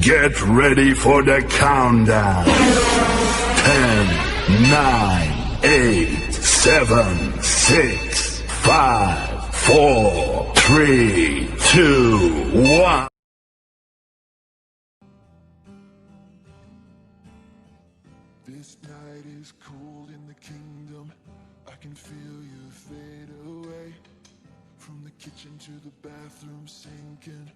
Get ready for the countdown. 10, 9, 8, 7, 6, 5, 4, 3, 2, 1. This night is cold in the kingdom. I can feel you fade away. From the kitchen to the bathroom sinking.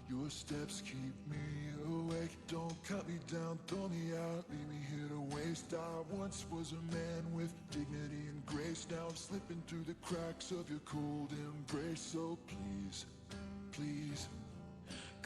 Your steps keep me awake. Don't cut me down, throw me out, leave me here to waste. I once was a man with dignity and grace. Now I'm slipping through the cracks of your cold embrace. So please, please.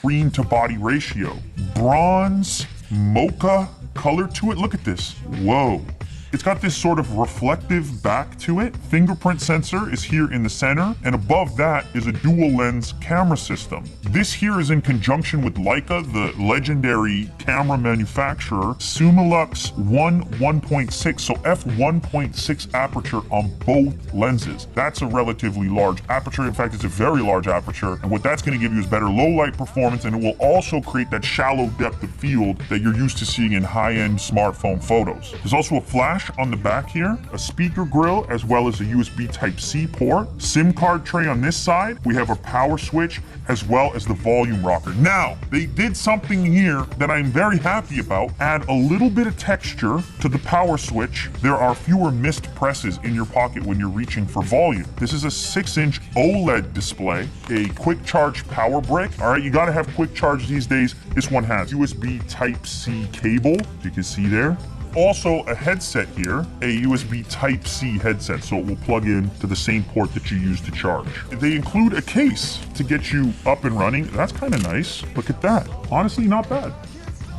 Green to body ratio, bronze, mocha color to it. Look at this. Whoa. It's got this sort of reflective back to it. Fingerprint sensor is here in the center, and above that is a dual lens camera system. This here is in conjunction with Leica, the legendary camera manufacturer, Summilux 1.6, so f1.6 aperture on both lenses. That's a relatively large aperture. In fact, it's a very large aperture, and what that's gonna give you is better low light performance, and it will also create that shallow depth of field that you're used to seeing in high-end smartphone photos. There's also a flash on the back here, a speaker grill, as well as a USB Type-C port, SIM card tray on this side. We have a power switch, as well as the volume rocker. Now, they did something here that I'm very happy about. Add a little bit of texture to the power switch. There are fewer missed presses in your pocket when you're reaching for volume. This is a 6-inch OLED display, a quick charge power brick. All right, you gotta have quick charge these days. This one has USB Type-C cable, you can see there. Also a headset here, a USB Type-C headset, so it will plug in to the same port that you use to charge. They include a case to get you up and running. That's kind of nice. Look at that. Honestly, not bad.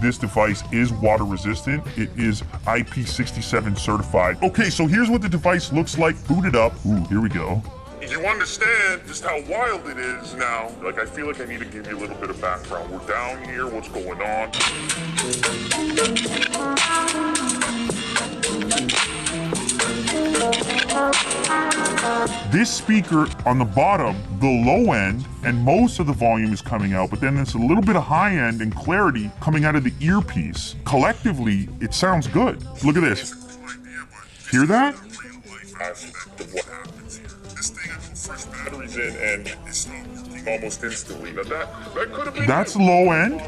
This device is water resistant. It is IP67 certified. Okay, so here's what the device looks like booted up. Ooh, here we go. You understand just how wild it is now. Like, I feel like I need to give you a little bit of background. We're down here, what's going on? This speaker on the bottom, the low end, and most of the volume is coming out, but then there's a little bit of high end and clarity coming out of the earpiece. Collectively, it sounds good. Look at this. Hear that? Fresh batteries in and it's almost instantly. Now that could have been. That's low end.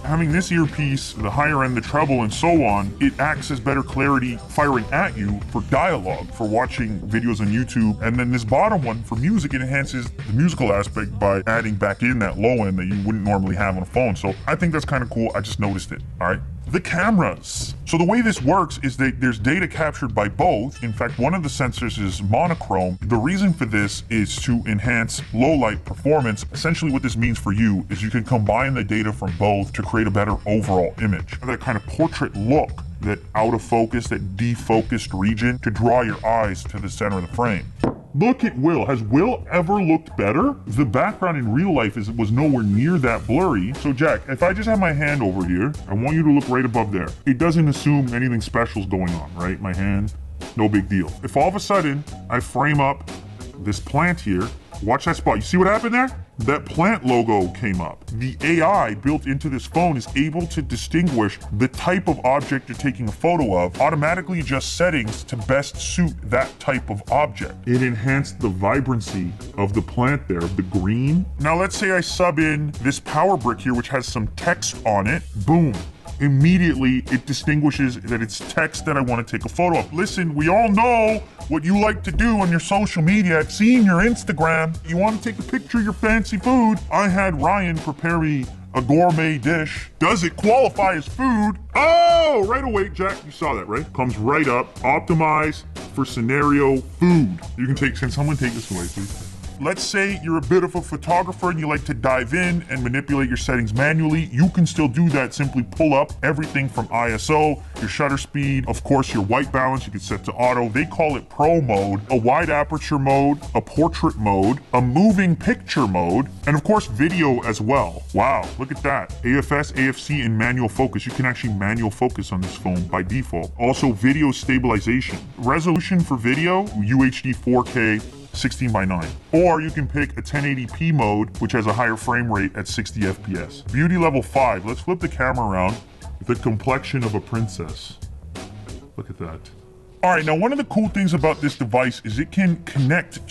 Having this earpiece, the higher end, the treble, and so on, it acts as better clarity firing at you for dialogue, for watching videos on YouTube. And then this bottom one for music, it enhances the musical aspect by adding back in that low end that you wouldn't normally have on a phone. So I think that's kind of cool. I just noticed it. All right. The cameras. So the way this works is that there's data captured by both. In fact, one of the sensors is monochrome. The reason for this is to enhance low light performance. Essentially what this means for you is you can combine the data from both to create a better overall image. That kind of portrait look, that out of focus, that defocused region to draw your eyes to the center of the frame. Look at Will. Has Will ever looked better? The background in real life was nowhere near that blurry. So Jack, if I just have my hand over here, I want you to look right above there. It doesn't assume anything special is going on, right? My hand, no big deal. If all of a sudden I frame up this plant here, watch that spot. You see what happened there? That plant logo came up. The AI built into this phone is able to distinguish the type of object you're taking a photo of, automatically adjust settings to best suit that type of object. It enhanced the vibrancy of the plant there, of the green. Now let's say I sub in this power brick here, which has some text on it. Boom. Immediately it distinguishes that it's text that I want to take a photo of. Listen, we all know what you like to do on your social media. I've seen your Instagram. You want to take a picture of your fancy food. I had Ryan prepare me a gourmet dish. Does it qualify as food? Oh, right away, Jack, you saw that, right? Comes right up, optimized for scenario food. You can take, can someone take this away, please? Let's say you're a bit of a photographer and you like to dive in and manipulate your settings manually. You can still do that. Simply pull up everything from ISO, your shutter speed, of course your white balance, you can set to auto. They call it pro mode, a wide aperture mode, a portrait mode, a moving picture mode, and of course video as well. Wow, look at that. AFS, AFC, and manual focus. You can actually manual focus on this phone by default. Also video stabilization. Resolution for video, UHD 4K, 16 by 9. Or you can pick a 1080p mode, which has a higher frame rate at 60 FPS. Beauty level 5. Let's flip the camera around. The complexion of a princess. Look at that. All right, now one of the cool things about this device is it can connect